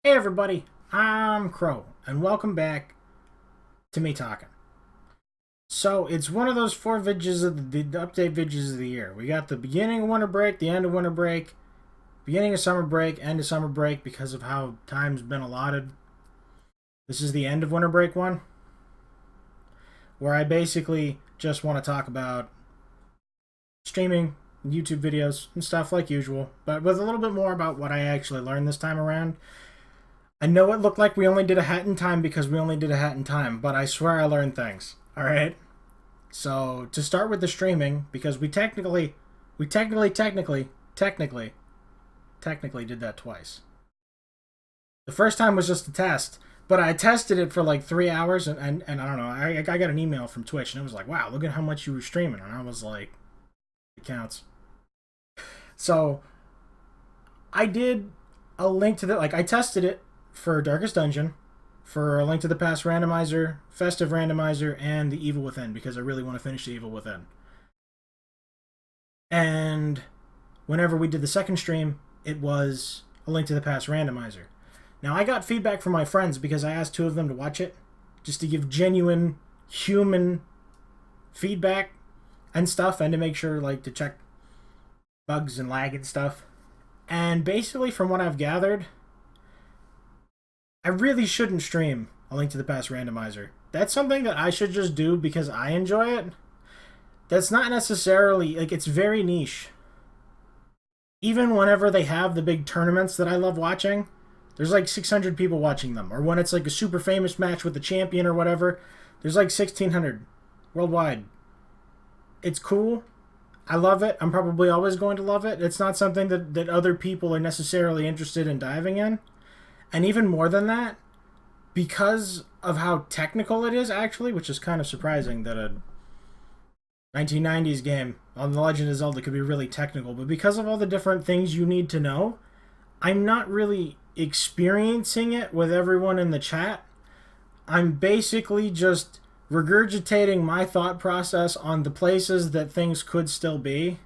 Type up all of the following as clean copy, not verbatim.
Hey everybody, I'm Krow, and welcome back to me talking. So it's one of those four videos of the update videos of the year. We got the beginning of winter break, the end of winter break, beginning of summer break, end of summer break because of how time's been allotted. This is the end of winter break one, where I basically just want to talk about streaming, YouTube videos, and stuff like usual, but with a little bit more about what I actually learned this time around. I know it looked like we only did a hat in time because we only did a hat in time, but I swear I learned things. All right. So to start with the streaming, because we technically did that twice. The first time was just a test, but I tested it for like 3 hours, and I don't know. I got an email from Twitch, and it was like, "Wow, look at how much you were streaming," and I was like, "It counts." So I did a link to the I tested it for Darkest Dungeon, for a Link to the Past randomizer, Festive randomizer, and the Evil Within because I really want to finish the Evil Within. And whenever we did the second stream, it was a Link to the Past randomizer. Now I got feedback from my friends because I asked two of them to watch it, just to give genuine human feedback and stuff, and to make sure to check bugs and lag and stuff. And basically, from what I've gathered, I really shouldn't stream a Link to the Past randomizer. That's something that I should just do because I enjoy it. That's not necessarily, it's very niche. Even whenever they have the big tournaments that I love watching, there's like 600 people watching them. Or when it's like a super famous match with the champion or whatever, there's like 1,600 worldwide. It's cool. I love it. I'm probably always going to love it. It's not something that other people are necessarily interested in diving in. And even more than that, because of how technical it is, actually, which is kind of surprising that a 1990s game on The Legend of Zelda could be really technical, but because of all the different things you need to know, I'm not really experiencing it with everyone in the chat. I'm basically just regurgitating my thought process on the places that things could still be,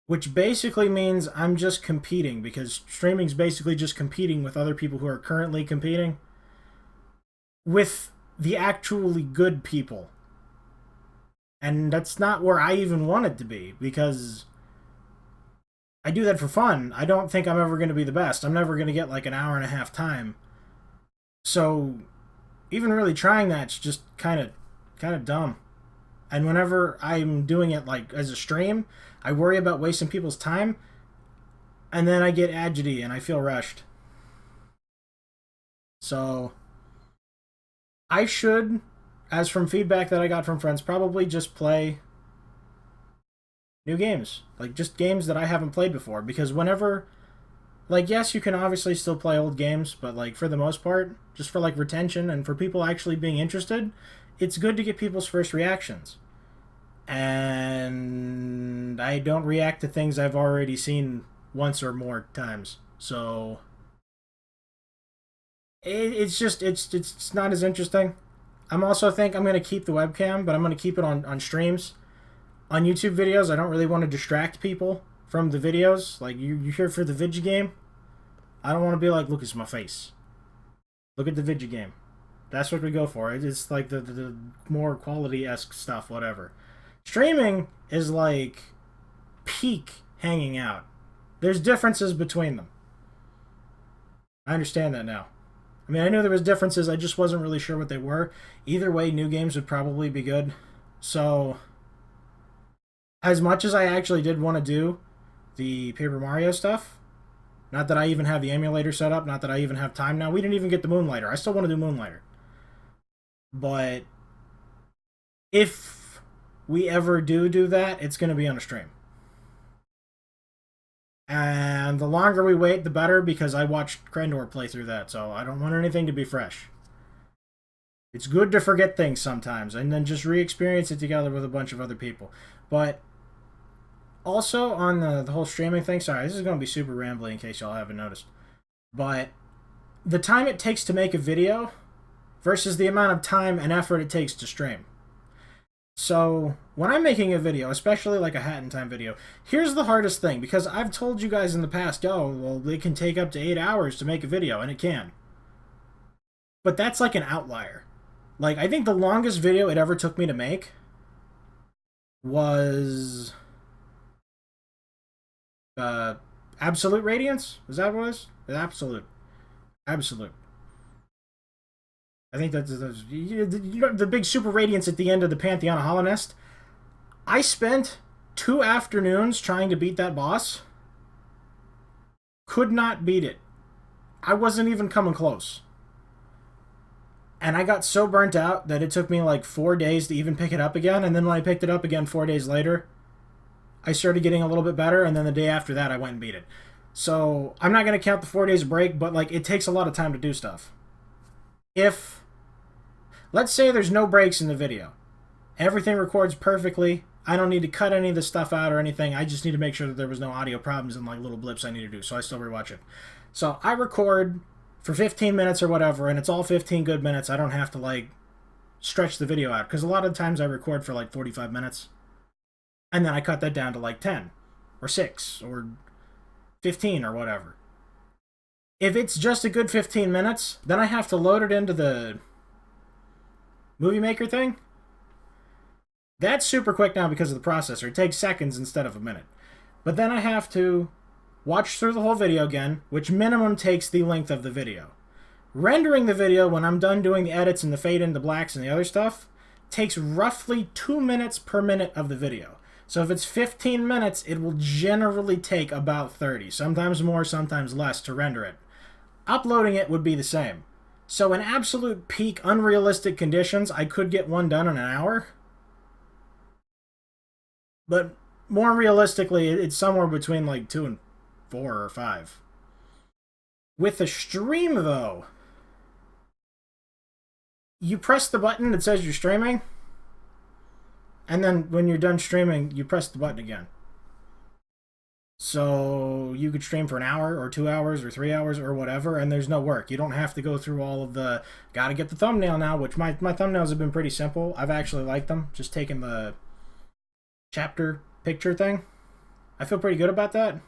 which basically means I'm just competing, because streaming's basically just competing with other people who are currently competing with the actually good people. And that's not where I even want it to be, because I do that for fun. I don't think I'm ever going to be the best. I'm never going to get like an hour and a half time. So even really trying that's just kind of dumb. And whenever I'm doing it like as a stream, I worry about wasting people's time, and then I get agity and I feel rushed. So I should, as from feedback that I got from friends, probably just play new games. Like just games that I haven't played before. Because whenever, yes, you can obviously still play old games, but for the most part, just for retention and for people actually being interested, it's good to get people's first reactions. And I don't react to things I've already seen once or more times. So it's not as interesting. I'm also think I'm going to keep the webcam, but I'm going to keep it on streams. On YouTube videos, I don't really want to distract people from the videos. Like, you're here for the video game. I don't want to be like, look, it's my face. Look at the video game. That's what we go for. It's like the more quality-esque stuff, whatever. Streaming is like peak hanging out. There's differences between them. I understand that now. I mean, I knew there was differences. I just wasn't really sure what they were. Either way, new games would probably be good. So, as much as I actually did want to do the Paper Mario stuff, not that I even have the emulator set up, not that I even have time now. We didn't even get the Moonlighter. I still want to do Moonlighter. But if we ever do that, it's going to be on a stream. And the longer we wait, the better, because I watched Krendor play through that, so I don't want anything to be fresh. It's good to forget things sometimes, and then just re-experience it together with a bunch of other people. But also on the whole streaming thing, sorry, this is going to be super rambly in case y'all haven't noticed. But the time it takes to make a video versus the amount of time and effort it takes to stream. So when I'm making a video, especially like a Hat in Time video, here's the hardest thing, because I've told you guys in the past, oh, well, it can take up to 8 hours to make a video, and it can. But that's like an outlier. Like, I think the longest video it ever took me to make was uh, Absolute Radiance. Is that what it was? Absolute. Absolute. I think that's the big super radiance at the end of the Pantheon of Hollow Nest. I spent 2 afternoons trying to beat that boss. Could not beat it. I wasn't even coming close. And I got so burnt out that it took me like 4 days to even pick it up again. And then when I picked it up again 4 days later, I started getting a little bit better. And then the day after that, I went and beat it. So I'm not going to count the 4 days break, but like it takes a lot of time to do stuff. If, let's say there's no breaks in the video, everything records perfectly. I don't need to cut any of the stuff out or anything. I just need to make sure that there was no audio problems and like little blips I need to do. So I still rewatch it. So I record for 15 minutes or whatever, and it's all 15 good minutes. I don't have to like stretch the video out, because a lot of times I record for like 45 minutes and then I cut that down to like 10 or 6 or 15 or whatever. If it's just a good 15 minutes, then I have to load it into the Movie Maker thing. That's super quick now because of the processor. It takes seconds instead of a minute. But then I have to watch through the whole video again, which minimum takes the length of the video. Rendering the video, when I'm done doing the edits and the fade in, the blacks and the other stuff, takes roughly 2 minutes per minute of the video. So if it's 15 minutes, it will generally take about 30. Sometimes more, sometimes less to render it. Uploading it would be the same. So in absolute peak unrealistic conditions, I could get one done in an hour. But more realistically, it's somewhere between like 2 and 4 or 5. With a stream, though, you press the button that says you're streaming, and then when you're done streaming, you press the button again. So you could stream for an hour or 2 hours or 3 hours or whatever, and there's no work. You don't have to go through all of the gotta get the thumbnail now, which my thumbnails have been pretty simple. I've actually liked them. Just taking the chapter picture thing. I feel pretty good about that.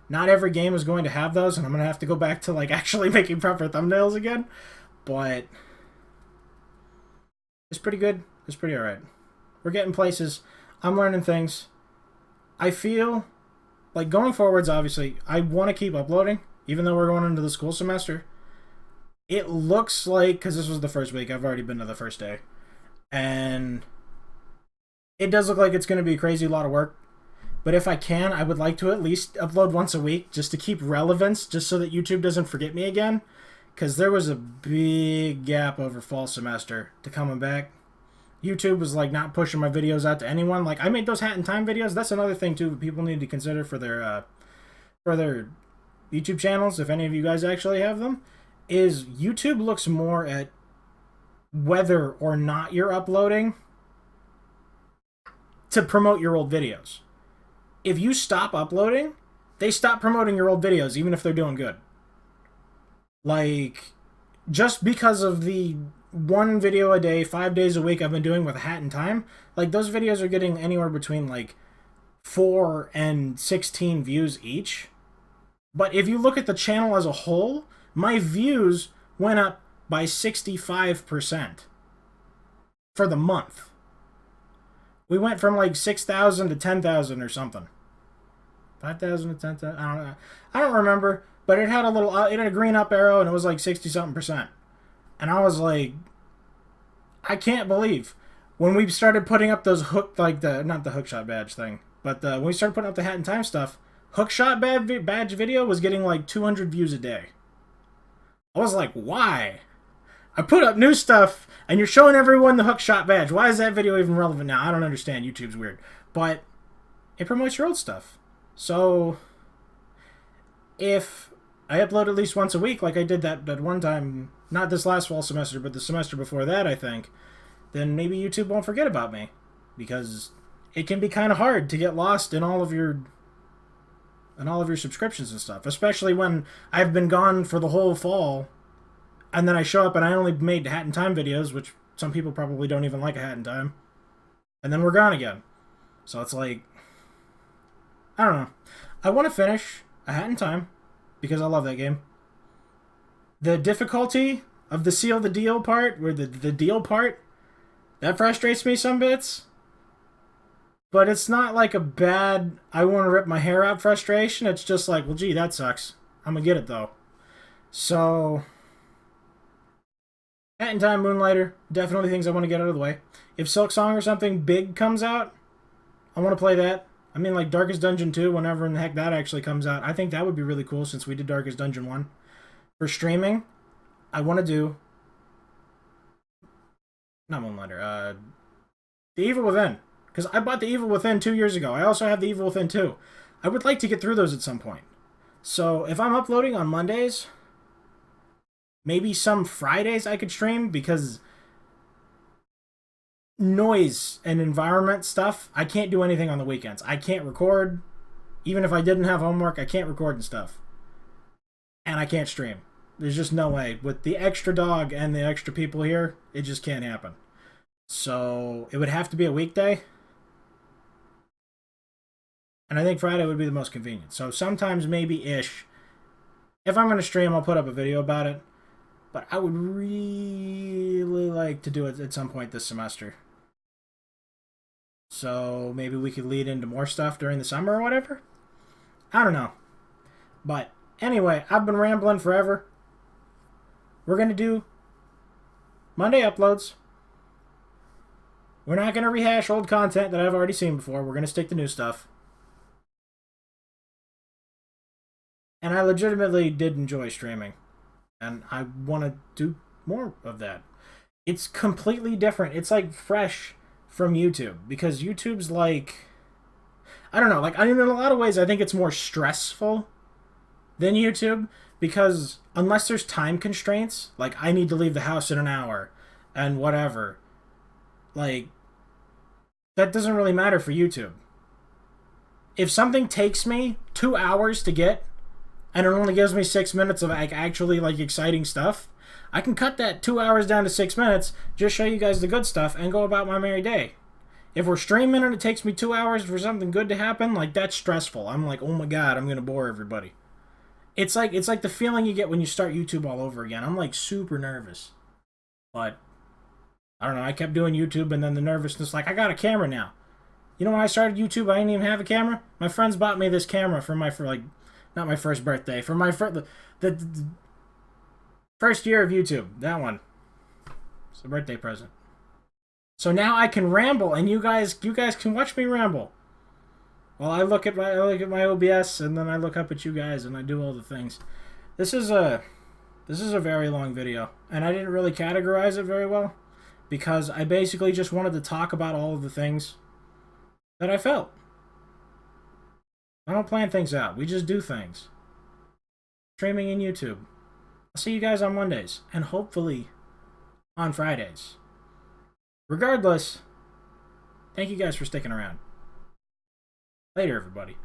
Not every game is going to have those, and I'm going to have to go back to like actually making proper thumbnails again. But it's pretty good. It's pretty alright. We're getting places. I'm learning things. I feel like going forwards, obviously, I want to keep uploading, even though we're going into the school semester. It looks like, because this was the first week, I've already been to the first day, and it does look like it's going to be a crazy lot of work. But if I can, I would like to at least upload once a week just to keep relevance, just so that YouTube doesn't forget me again. Because there was a big gap over fall semester to coming back. YouTube was like not pushing my videos out to anyone. Like I made those Hat in Time videos. That's another thing too people need to consider for their YouTube channels, if any of you guys actually have them, is YouTube looks more at whether or not you're uploading to promote your old videos. If you stop uploading, they stop promoting your old videos, even if they're doing good. Like, just because of the one video a day, 5 days a week I've been doing with Hat in Time, like, those videos are getting anywhere between, like, 4 and 16 views each. But if you look at the channel as a whole, my views went up by 65% for the month. We went from like 6,000 to 10,000 or something. 5,000 to 10,000. I don't know. I don't remember. But it had a little. It had a green up arrow, and it was like 60-something%. And I was like, I can't believe when we started putting up those hook, like the not the hookshot badge thing, but when we started putting up the Hat in Time stuff, hookshot badge video was getting like 200 views a day. I was like, why? I put up new stuff, and you're showing everyone the hookshot badge. Why is that video even relevant now? I don't understand. YouTube's weird. But it promotes your old stuff. So if I upload at least once a week, like I did that one time, not this last fall semester, but the semester before that, I think, then maybe YouTube won't forget about me. Because it can be kind of hard to get lost in all of your subscriptions and stuff. Especially when I've been gone for the whole fall, and then I show up and I only made Hat in Time videos, which some people probably don't even like a Hat in Time. and then we're gone again. So it's like, I don't know. I want to finish A Hat in Time because I love that game. The difficulty of the seal the deal part, where the deal part, that frustrates me some bits. But it's not like a bad, I want to rip my hair out frustration. It's just like, well, gee, that sucks. I'm going to get it, though. So, Hat in Time, Moonlighter, definitely things I want to get out of the way. If Silk Song or something big comes out, I want to play that. I mean, like Darkest Dungeon 2, whenever in the heck that actually comes out. I think that would be really cool since we did Darkest Dungeon 1. For streaming, I want to do... Not Moonlighter, The Evil Within. Because I bought The Evil Within 2 years ago. I also have The Evil Within 2. I would like to get through those at some point. So if I'm uploading on Mondays, maybe some Fridays I could stream, because noise and environment stuff, I can't do anything on the weekends. I can't record. Even if I didn't have homework, I can't record and stuff. And I can't stream. There's just no way. With the extra dog and the extra people here, it just can't happen. So it would have to be a weekday. And I think Friday would be the most convenient. So sometimes maybe-ish. If I'm going to stream, I'll put up a video about it. But I would really like to do it at some point this semester. So maybe we could lead into more stuff during the summer or whatever. I don't know. But anyway, I've been rambling forever. We're going to do Monday uploads. We're not going to rehash old content that I've already seen before. We're going to stick to new stuff. And I legitimately did enjoy streaming. And I want to do more of that. It's completely different. It's like fresh from YouTube. Because YouTube's like... I don't know. Like, I mean, in a lot of ways, I think it's more stressful than YouTube. Because unless there's time constraints, like I need to leave the house in an hour and whatever, like, that doesn't really matter for YouTube. If something takes me 2 hours to get, and it only gives me 6 minutes of like actually like exciting stuff, I can cut that 2 hours down to 6 minutes, just show you guys the good stuff, and go about my merry day. If we're streaming and it takes me 2 hours for something good to happen, like that's stressful. I'm like, oh my god, I'm gonna bore everybody. It's like the feeling you get when you start YouTube all over again. I'm like super nervous. But I don't know, I kept doing YouTube, and then the nervousness, like, I got a camera now. You know, when I started YouTube, I didn't even have a camera. My friends bought me this camera for like, not my first birthday, for my the first year of YouTube. That one. It's a birthday present. So now I can ramble, and you guys can watch me ramble. Well, I look at my OBS, and then I look up at you guys, and I do all the things. This is a very long video, and I didn't really categorize it very well, because I basically just wanted to talk about all of the things that I felt. I don't plan things out. We just do things. Streaming in YouTube. I'll see you guys on Mondays, and hopefully on Fridays. Regardless, thank you guys for sticking around. Later, everybody.